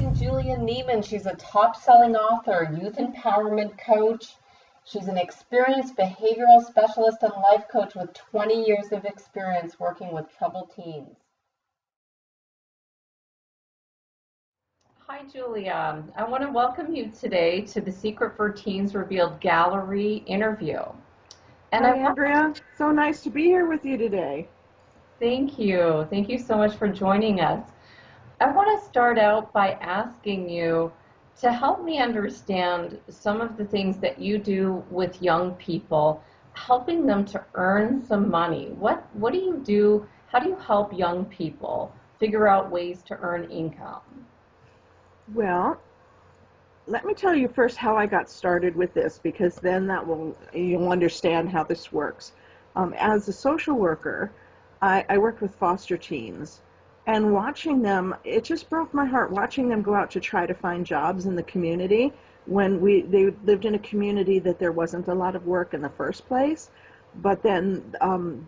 introducing Julia Neiman. She's a top-selling author, youth empowerment coach. She's an experienced behavioral specialist and life coach with 20 years of experience working with troubled teens. Hi, Julia. I want to welcome you today to the Secret for Teens Revealed Gallery interview. And Hi, Andrea. So nice to be here with you today. Thank you. Thank you so much for joining us. I want to start out by asking you to help me understand some of the things that you do with young people, helping them to earn some money. What do you do? How do you help young people figure out ways to earn income? Well, let me tell you first how I got started with this, because then you'll understand how this works. As a social worker, I worked with foster teens, and watching them, it just broke my heart watching them go out to try to find jobs in the community when they lived in a community that there wasn't a lot of work in the first place. But then, and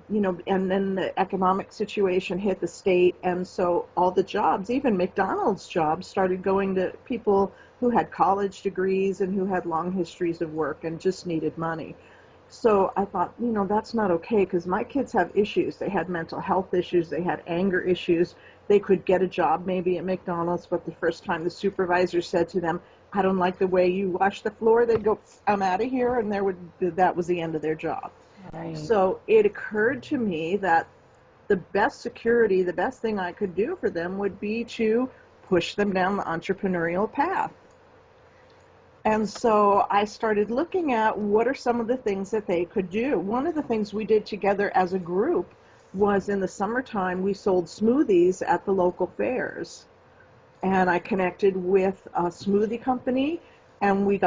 then the economic situation hit the state, and so all the jobs, even McDonald's jobs, started going to people who had college degrees and who had long histories of work and just needed money. So I thought, that's not okay, because my kids have issues. They had mental health issues. They had anger issues. They could get a job maybe at McDonald's, but the first time the supervisor said to them, "I don't like the way you wash the floor," they'd go, "I'm out of here," and that was the end of their job. Right. So it occurred to me that the best security, the best thing I could do for them would be to push them down the entrepreneurial path. And so I started looking at what are some of the things that they could do. One of the things we did together as a group was in the summertime, we sold smoothies at the local fairs. And I connected with a smoothie company, and we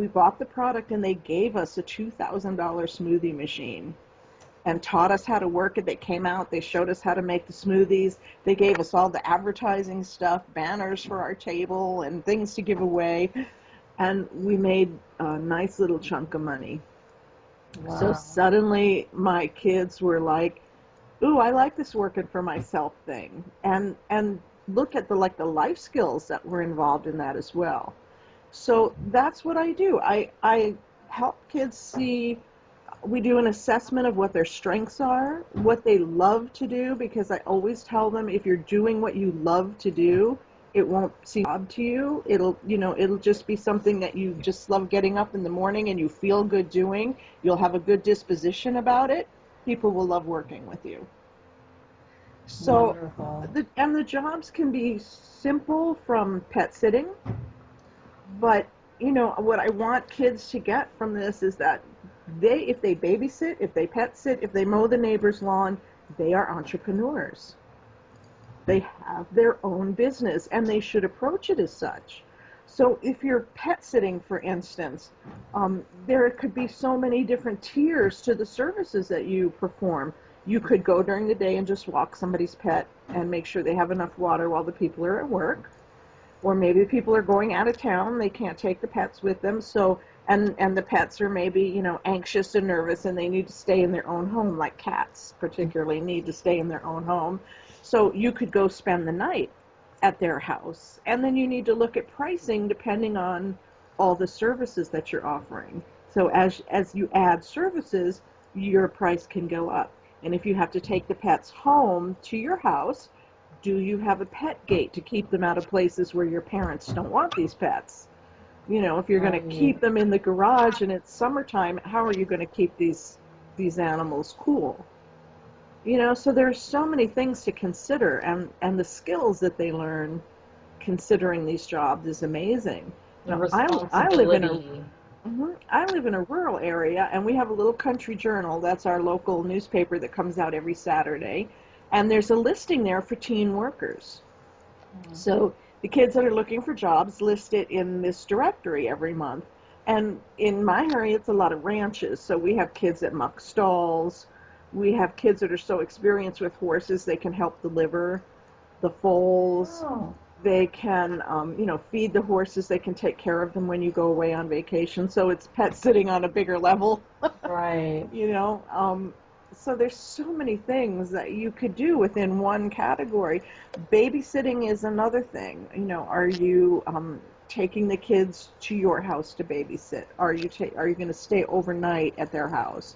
bought the product, and they gave us a $2,000 smoothie machine and taught us how to work it. They came out, they showed us how to make the smoothies. They gave us all the advertising stuff, banners for our table and things to give away. And we made a nice little chunk of money. Wow. So suddenly my kids were like, "Ooh, I like this working for myself thing." And look at the life skills that were involved in that as well. So that's what I do. I help kids see. We do an assessment of what their strengths are, what they love to do, because I always tell them, if you're doing what you love to do, it won't seem odd to you. It'll just be something that you just love getting up in the morning and you feel good doing. You'll have a good disposition about it. People will love working with you. So, Wonderful. the jobs can be simple, from pet sitting, but what I want kids to get from this is that if they babysit, if they pet sit, if they mow the neighbor's lawn, they are entrepreneurs. They have their own business, and they should approach it as such. So if you're pet sitting, for instance, there could be so many different tiers to the services that you perform. You could go during the day and just walk somebody's pet and make sure they have enough water while the people are at work. Or maybe people are going out of town, they can't take the pets with them, so and the pets are maybe, anxious and nervous, and they need to stay in their own home, like cats particularly need to stay in their own home. So you could go spend the night at their house, and then you need to look at pricing depending on all the services that you're offering. So as you add services, your price can go up. And if you have to take the pets home to your house, do you have a pet gate to keep them out of places where your parents don't want these pets? If you're going to keep them in the garage and it's summertime, how are you going to keep these animals cool? So there's so many things to consider, and the skills that they learn considering these jobs is amazing. The Now, I live in responsibility. I live in a rural area, and we have a little country journal. That's our local newspaper that comes out every Saturday. And there's a listing there for teen workers. So the kids that are looking for jobs list it in this directory every month. And in my area, it's a lot of ranches. So we have kids that muck stalls. We have kids that are so experienced with horses, they can help deliver the foals. Oh. They can, feed the horses. They can take care of them when you go away on vacation. So it's pet sitting on a bigger level. Right. So there's so many things that you could do within one category. Babysitting is another thing. Are you taking the kids to your house to babysit? Are you going to stay overnight at their house?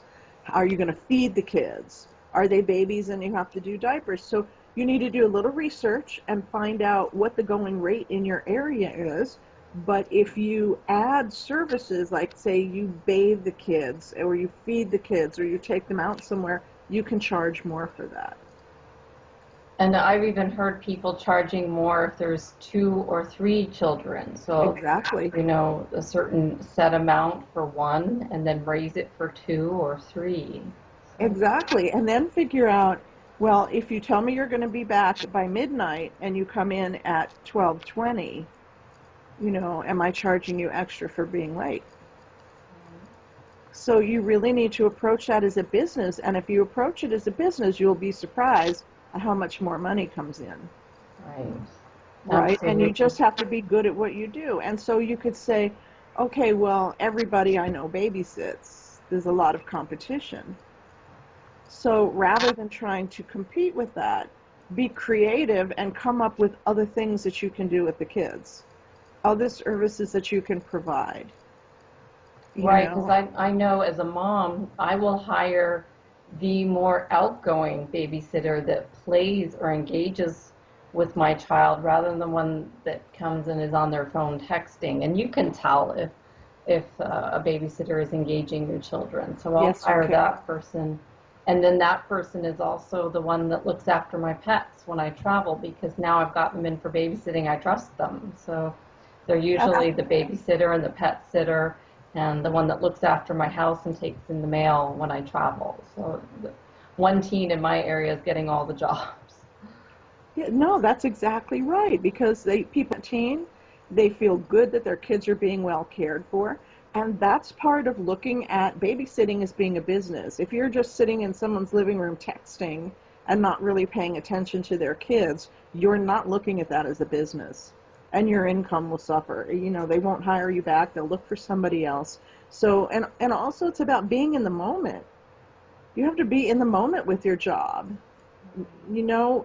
Are you going to feed the kids? Are they babies and you have to do diapers? So you need to do a little research and find out what the going rate in your area is. But if you add services, like say you bathe the kids or you feed the kids or you take them out somewhere, you can charge more for that. And I've even heard people charging more if there's 2 or 3 children. So, Exactly. a certain set amount for one and then raise it for 2 or 3. So, Exactly. And then figure out, well, if you tell me you're going to be back by midnight and you come in at 12:20, am I charging you extra for being late? So you really need to approach that as a business, and if you approach it as a business, you'll be surprised at how much more money comes in. right. Right? And you Absolutely. just have to be good at what you do. And so you could say, okay, well, everybody I know babysits. There's a lot of competition. So rather than trying to compete with that, be creative and come up with other things that you can do with the kids, other services that you can provide, you Right, because know. I know as a mom, I will hire the more outgoing babysitter that plays or engages with my child rather than the one that comes and is on their phone texting. And you can tell if a babysitter is engaging your children. So I'll Yes, you hire can. that person. And then that person is also the one that looks after my pets when I travel because now I've got them in for babysitting. I trust them. So they're That's usually the babysitter and the pet sitter and the one that looks after my house and takes in the mail when I travel. So one teen in my area is getting all the jobs. Yeah, no, that's exactly right because people teen, they feel good that their kids are being well cared for, and that's part of looking at babysitting as being a business. If you're just sitting in someone's living room texting and not really paying attention to their kids, you're not looking at that as a business, and your income will suffer. They won't hire you back, they'll look for somebody else. So, and also it's about being in the moment. You have to be in the moment with your job.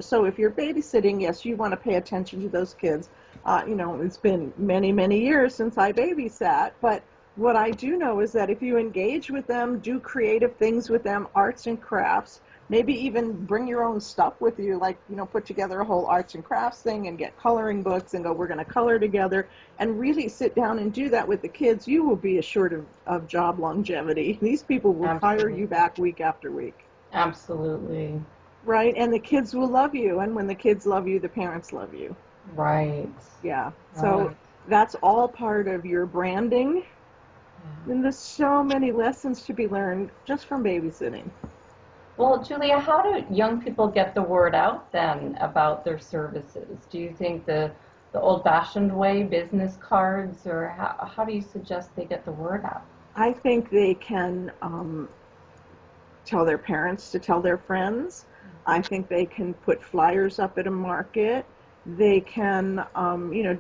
So if you're babysitting, yes, you want to pay attention to those kids. It's been many, many years since I babysat, but what I do know is that if you engage with them, do creative things with them, arts and crafts, maybe even bring your own stuff with you, like, put together a whole arts and crafts thing and get coloring books and go, we're going to color together and really sit down and do that with the kids, you will be assured of job longevity. These people will hire Absolutely. you back week after week. Absolutely. Right? And the kids will love you. And when the kids love you, the parents love you. Right. Yeah. So Right. that's all part of your branding. And there's so many lessons to be learned just from babysitting. Well, Julia, how do young people get the word out then about their services? Do you think the old-fashioned way, business cards, or how do you suggest they get the word out? I think they can tell their parents to tell their friends. I think they can put flyers up at a market. They can,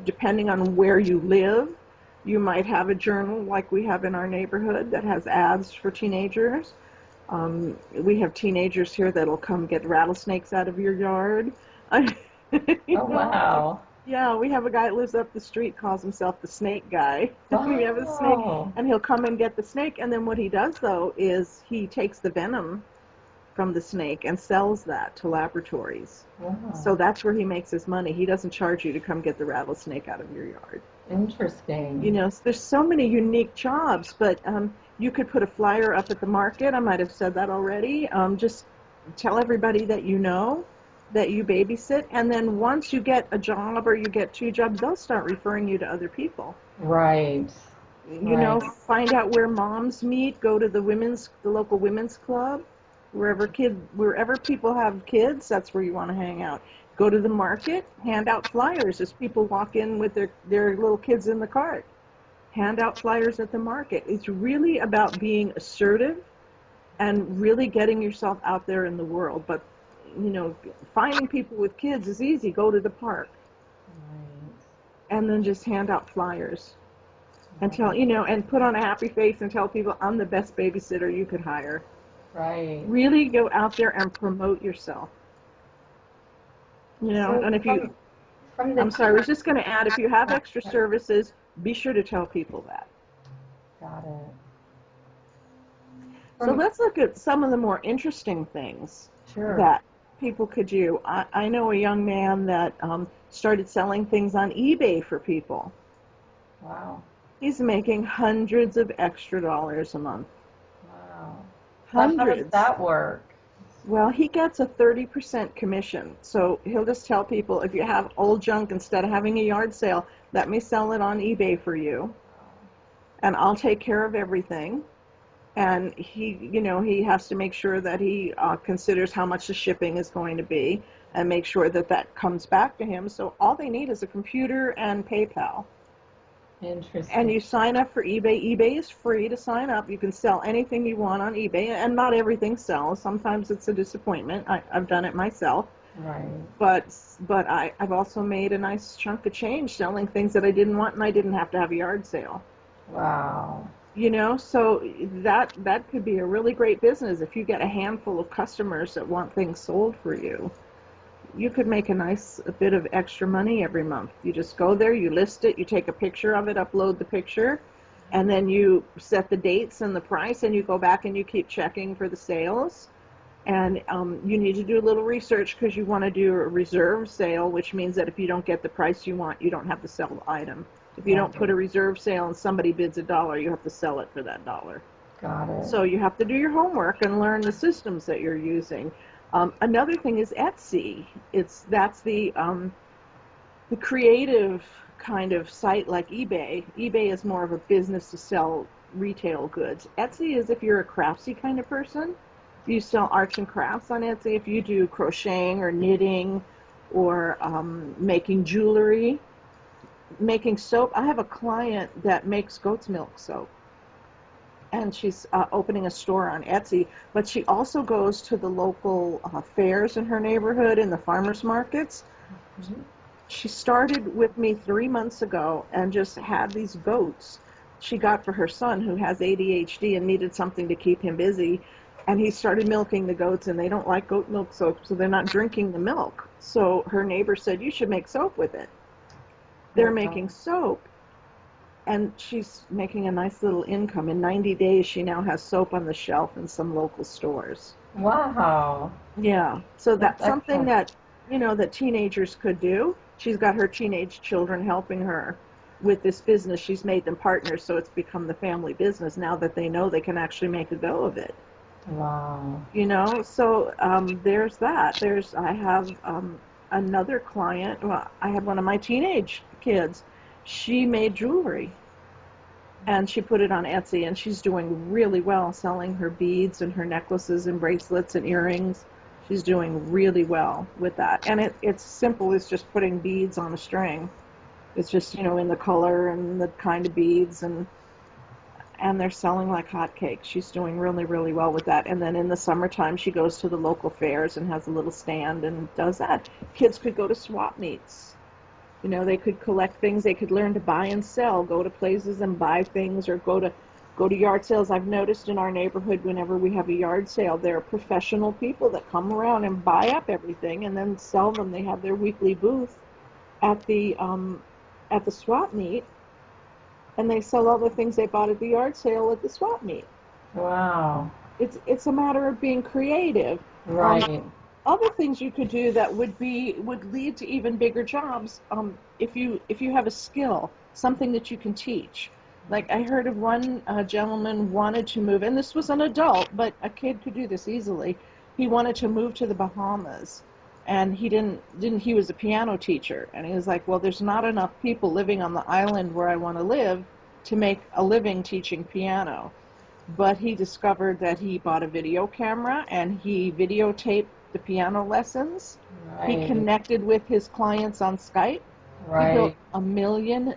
depending on where you live, you might have a journal like we have in our neighborhood that has ads for teenagers. We have teenagers here that'll come get rattlesnakes out of your yard. you Oh, know, like, wow. yeah, we have a guy that lives up the street, calls himself the snake guy. We have a snake, Wow. and he'll come and get the snake. And then what he does, though, is he takes the venom from the snake and sells that to laboratories. Wow. So that's where he makes his money. He doesn't charge you to come get the rattlesnake out of your yard. Interesting. There's so many unique jobs, but you could put a flyer up at the market. I might have said that already. Just tell everybody that you know that you babysit, and then once you get a job or you get 2 jobs, they'll start referring you to other people. Right. Right. Find out where moms meet. Go to the local women's club, wherever people have kids. That's where you want to hang out. Go to the market, hand out flyers as people walk in with their little kids in the cart. Hand out flyers at the market. It's really about being assertive and really getting yourself out there in the world. But, you know, finding people with kids is easy. Go to the park and then just hand out flyers and Right. and put on a happy face and tell people I'm the best babysitter you could hire. Right. Really go out there and promote yourself. So And if you, from the I'm sorry, I was teen, just going to add, if you have extra services, be sure to tell people that. got it. So From let's look at some of the more interesting things sure. that people could do. I know a young man that started selling things on eBay for people. Wow. He's making hundreds of extra dollars a month. Wow. How does Hundreds. that work? Well, he gets a 30% commission. So he'll just tell people, if you have old junk, instead of having a yard sale, let me sell it on eBay for you, and I'll take care of everything. And he has to make sure that he considers how much the shipping is going to be and make sure that that comes back to him. So all they need is a computer and PayPal. And Interesting. you sign up for eBay. eBay is free to sign up. You can sell anything you want on eBay, and not everything sells. Sometimes it's a disappointment. I've done it myself. Right. But I've also made a nice chunk of change selling things that I didn't want, and I didn't have to have a yard sale. Wow. So that could be a really great business. If you get a handful of customers that want things sold for you, you could make a bit of extra money every month. You just go there, you list it, you take a picture of it, upload the picture, and then you set the dates and the price, and you go back and you keep checking for the sales. And you need to do a little research, because you want to do a reserve sale, which means that if you don't get the price you want, you don't have to sell the item. If you don't put a Right. reserve sale and somebody bids $1, you have to sell it for that dollar. Got it. So you have to do your homework and learn the systems that you're using. Another thing is Etsy. That's the creative kind of site like eBay. eBay is more of a business to sell retail goods. Etsy is if you're a craftsy kind of person. You sell arts and crafts on Etsy. If you do crocheting or knitting or making jewelry, making soap. I have a client that makes goat's milk soap, and she's opening a store on Etsy, but she also goes to the local fairs in her neighborhood and the farmers markets. Mhm. She started with me 3 months ago and just had these goats she got for her son, who has ADHD and needed something to keep him busy. And he started milking the goats, and they don't like goat milk soap, so they're not drinking the milk. So her neighbor said, you should make soap with it. They're making Wow. soap, and she's making a nice little income. In 90 days, she now has soap on the shelf in some local stores. Wow. Yeah, so That's that's something excellent. that teenagers could do. She's got her teenage children helping her with this business. She's made them partners, so it's become the family business now that they know they can actually make a go of it. Wow. So there's that. I have another client. Well, I had one of my teenage kids. She made jewelry, and she put it on Etsy, and she's doing really well selling her beads and her necklaces and bracelets and earrings. She's doing really well with that. And it's simple as just putting beads on a string. It's just, in the color and the kind of beads, and they're selling like hotcakes. She's doing really, really well with that. And then in the summertime, she goes to the local fairs and has a little stand and does that. Kids could go to swap meets. They could collect things. They could learn to buy and sell, go to places and buy things, or go to yard sales. I've noticed in our neighborhood, whenever we have a yard sale, there are professional people that come around and buy up everything and then sell them. They have their weekly booth at the swap meet, and they sell all the things they bought at the yard sale at the swap meet. Wow. It's a matter of being creative. Um, Right. Other things you could do that would lead to even bigger jobs. If you have a skill, something that you can teach. Like I heard of one gentleman wanted to move, and this was an adult, but a kid could do this easily. He wanted to move to the Bahamas, and he was a piano teacher, and he was like, well, there's not enough people living on the island where I want to live to make a living teaching piano. But he discovered that he bought a video camera and he videotaped the piano lessons. He Right. connected with his clients on Skype. He built Right. $1 million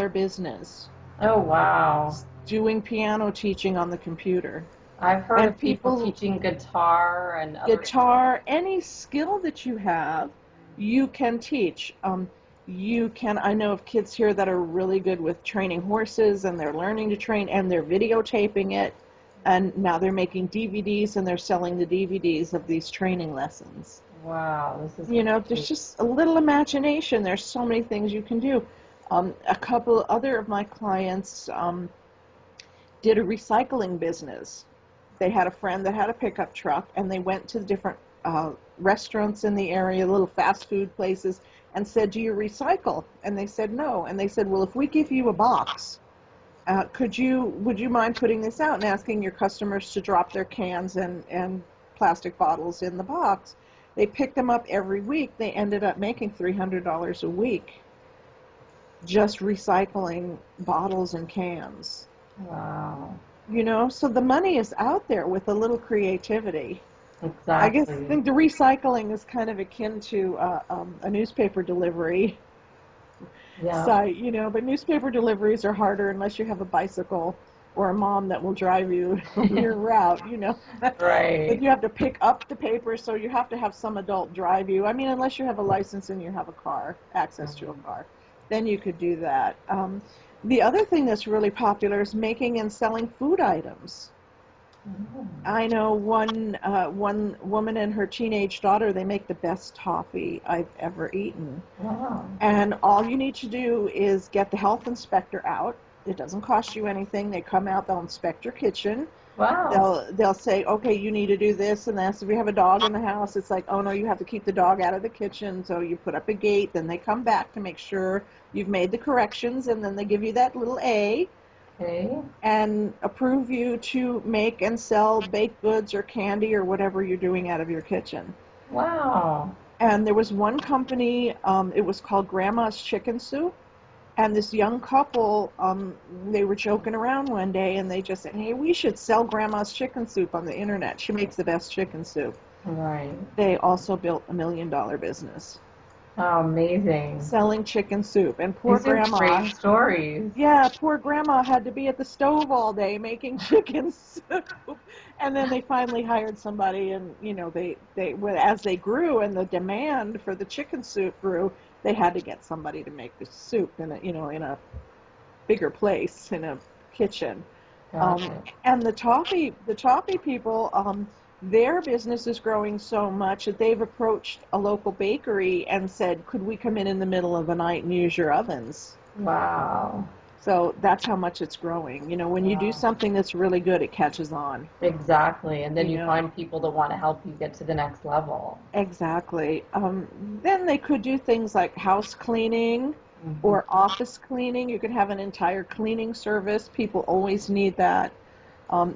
business Oh, wow. doing piano teaching on the computer. I've heard And of people people, teaching guitar and other guitar, any skill that you have, you can teach. I know of kids here that are really good with training horses, and they're learning to train, and they're videotaping it. And now they're making DVDs and they're selling the DVDs of these training lessons. Wow, this is You know, there's great. just a little imagination. There's so many things you can do. A couple other of my clients did a recycling business. They had a friend that had a pickup truck, and they went to the different restaurants in the area, little fast food places, and said, "Do you recycle?" And they said no. And they said, "Well, if we give you a box, would you mind putting this out and asking your customers to drop their cans and plastic bottles in the box?" They picked them up every week. They ended up making $300 a week just recycling bottles and cans. Wow, You know, so the money is out there with a little creativity. I guess I exactly. think the recycling is kind of akin to a newspaper delivery Yeah, site, you know, but newspaper deliveries are harder unless you have a bicycle or a mom that will drive you your route, you know. But right. you have to pick up the paper, so you have to have some adult drive you. I mean, unless you have a license and you have a car, access to a Mhm. car, then you could do that. The other thing that's really popular is making and selling food items. Mhm. I know one woman and her teenage daughter, they make the best toffee I've ever eaten. Wow, And all you need to do is get the health inspector out. It doesn't cost you anything. They come out, they'll inspect your kitchen. wow. They'll say, okay, you need to do this and this. If you have a dog in the house, it's like, oh no, you have to keep the dog out of the kitchen. So you put up a gate. Then they come back to make sure you've made the corrections, and then they give you that little A Okay. and approve you to make and sell baked goods or candy or whatever you're doing out of your kitchen. Wow. And there was one company, it was called Grandma's Chicken Soup. And this young couple, they were joking around one day and they just said, hey, we should sell Grandma's chicken soup on the internet. She makes the best chicken soup. Right. They also built $1 million business Oh, amazing. selling chicken soup. And poor These are grandma, great stories. yeah, poor grandma had to be at the stove all day making chicken soup. And then they finally hired somebody, and you know, as they grew and the demand for the chicken soup grew, they had to get somebody to make the soup in a, you know, in a bigger place, in a kitchen. Got Um, it. and the toffee people, their business is growing so much that they've approached a local bakery and said, could we come in the middle of the night and use your ovens? Wow. So that's how much it's growing. You know, when you do Wow. something that's really good, it catches on. Exactly. And then You you know, find people that want to help you get to the next level. exactly. Then they could do things like house cleaning or Hmm. office cleaning. You could have an entire cleaning service. People always need that.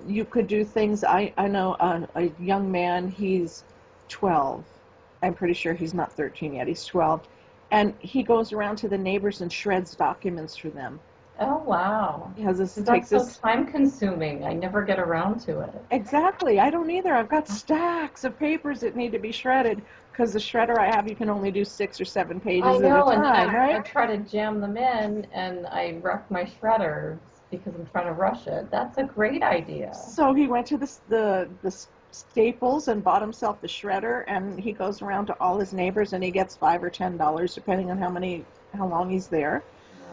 You could do things. I know a young man, he's 12. I'm pretty sure he's not 13 yet. He's 12. And he goes around to the neighbors and shreds documents for them. Oh, wow. He has this, So takes that's so this. time consuming. I never get around to it. Exactly. I don't either. I've got stacks of papers that need to be shredded because the shredder I have, you can only do 6 or 7 I pages at a know, and then time, I right? try to jam them in and I wreck my shredders because I'm trying to rush it. That's a great idea. So he went to the Staples and bought himself the shredder, and he goes around to all his neighbors and he gets $5 or $10 depending on how long he's there,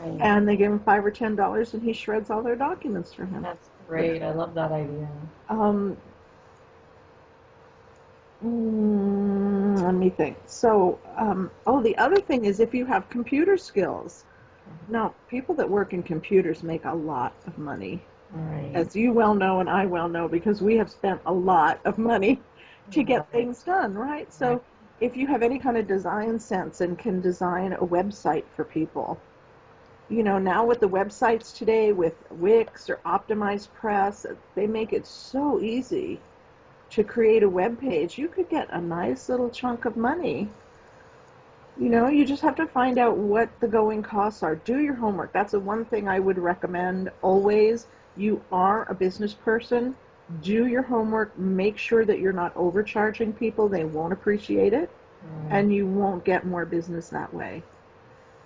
Right. and they give him $5 or $10 and he shreds all their documents That's for great. them. I love that idea. Um, Let me think. So, oh, the other thing is if you have computer skills. Now, people that work in computers make a lot of money, Right. as you well know and I well know, because we have spent a lot of money to get Right. things done, right? Right. So, if you have any kind of design sense and can design a website for people, you know, now with the websites today with Wix or Optimized Press, they make it so easy to create a web page. You could get a nice little chunk of money. You know, you just have to find out what the going costs are. Do your homework. That's the one thing I would recommend always. You are a business person. Do your homework. Make sure that you're not overcharging people. They won't appreciate it, Right. and you won't get more business that way.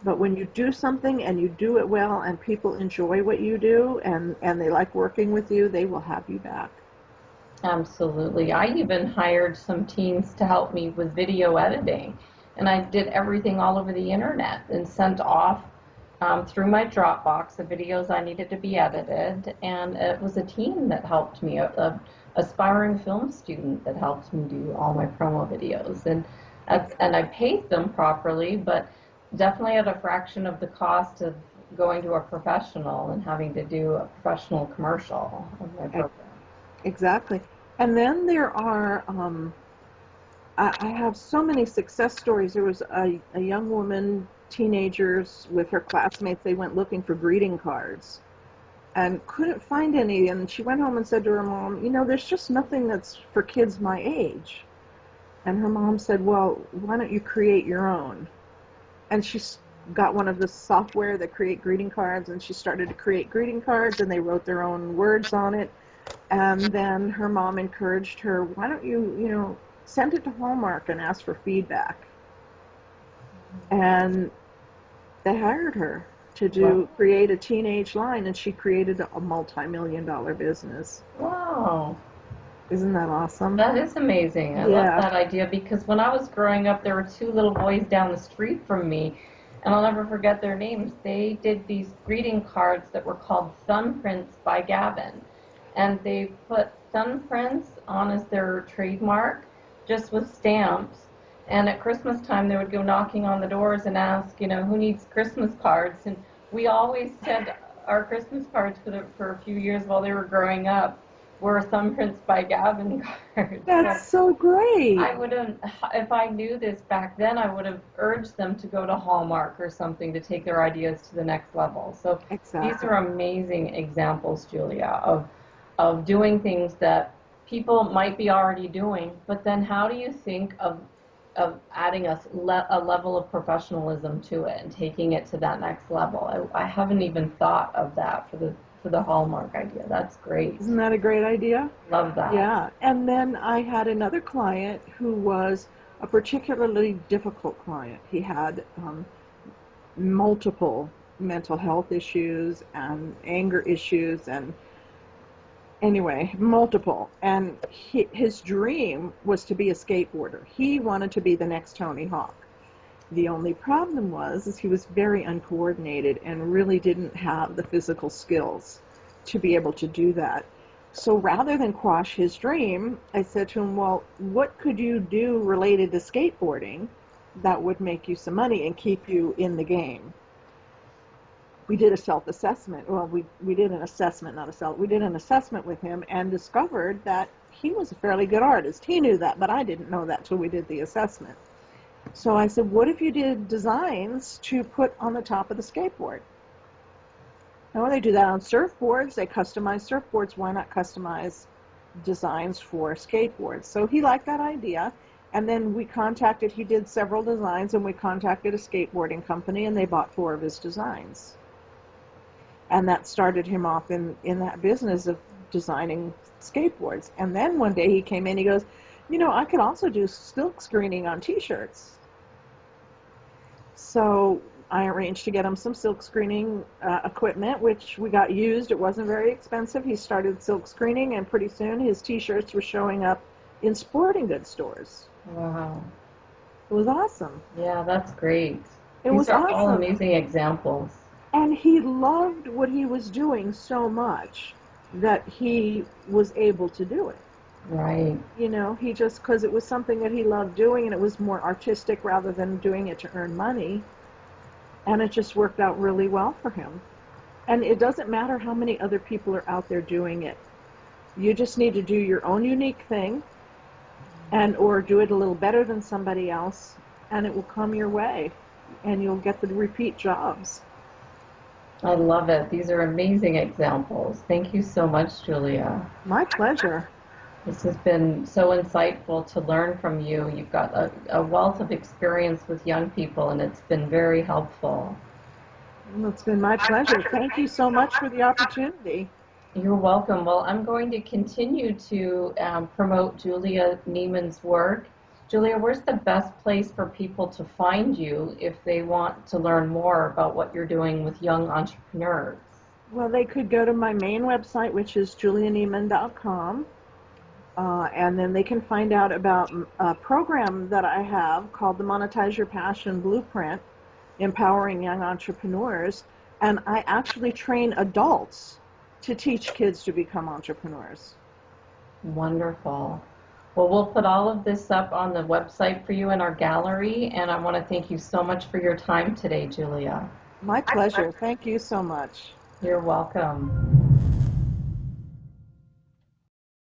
But when you do something and you do it well and people enjoy what you do and they like working with you, they will have you back. Absolutely. I even hired some teams to help me with video editing, and I did everything all over the internet and sent off through my Dropbox the videos I needed to be edited, and it was a team that helped me, a aspiring film student that helped me do all my promo videos, and I paid them properly, but definitely at a fraction of the cost of going to a professional and having to do a professional commercial of my program. Exactly. And then there are, I have so many success stories. There was a young woman, teenagers with her classmates, they went looking for greeting cards and couldn't find any. And she went home and said to her mom, there's just nothing that's for kids my age. And her mom said, well, why don't you create your own? And she got one of the software that create greeting cards, and she started to create greeting cards, and they wrote their own words on it. And then her mom encouraged her, why don't you, send it to Hallmark and ask for feedback. And they hired her to create a teenage line, and she created a multi-million-dollar business. Wow. Isn't that awesome? That is amazing. I love that idea, because when I was growing up, there were two little boys down the street from me, and I'll never forget their names. They did these greeting cards that were called Thumbprints by Gavin, and they put thumbprints on as their trademark, just with stamps. And at Christmas time, they would go knocking on the doors and ask, who needs Christmas cards? And we always said our Christmas cards for a few years while they were growing up were Thumbprints by Gavin cards. That's so great. I would have, if I knew this back then, I would have urged them to go to Hallmark or something to take their ideas to the next level. So these are amazing examples, Julia, of doing things that people might be already doing, but then how do you think of adding a level of professionalism to it and taking it to that next level? I haven't even thought of that for the Hallmark idea. That's great. Isn't that a great idea? Love that. Yeah. And then I had another client who was a particularly difficult client. He had multiple mental health issues and anger issues, and anyway, multiple. And his dream was to be a skateboarder. He wanted to be the next Tony Hawk. The only problem was he was very uncoordinated and really didn't have the physical skills to be able to do that. So rather than quash his dream, I said to him, well, what could you do related to skateboarding that would make you some money and keep you in the game? We did a self-assessment. Well, we did an assessment, not a self. We did an assessment with him and discovered that he was a fairly good artist. He knew that, but I didn't know that till we did the assessment. So I said, what if you did designs to put on the top of the skateboard? Now, they do that on surfboards. They customize surfboards. Why not customize designs for skateboards? So he liked that idea. And then he did several designs, and we contacted a skateboarding company, and they bought 4 of his designs. And that started him off in that business of designing skateboards. And then one day he came in, he goes, I could also do silk screening on t-shirts. So I arranged to get him some silk screening equipment, which we got used. It wasn't very expensive. He started silk screening, and pretty soon his t-shirts were showing up in sporting goods stores. Wow. It was awesome. Yeah, that's great. These are all amazing examples. And he loved what he was doing so much that he was able to do it. Right. He just, because it was something that he loved doing, and it was more artistic rather than doing it to earn money. And it just worked out really well for him. And it doesn't matter how many other people are out there doing it. You just need to do your own unique thing, or do it a little better than somebody else, and it will come your way, and you'll get the repeat jobs. I love it. These are amazing examples. Thank you so much, Julia. My pleasure. This has been so insightful to learn from you. You've got a wealth of experience with young people, and it's been very helpful. Well, it's been my pleasure. Thank you so much for the opportunity. You're welcome. Well, I'm going to continue to promote Julia Neiman's work. Julia, where's the best place for people to find you if they want to learn more about what you're doing with young entrepreneurs? Well, they could go to my main website, which is julianeiman.com, and then they can find out about a program that I have called the Monetize Your Passion Blueprint, Empowering Young Entrepreneurs. and I actually train adults to teach kids to become entrepreneurs. Wonderful. Well, we'll put all of this up on the website for you in our gallery, and I want to thank you so much for your time today, Julia. My pleasure. Thank you so much. You're welcome.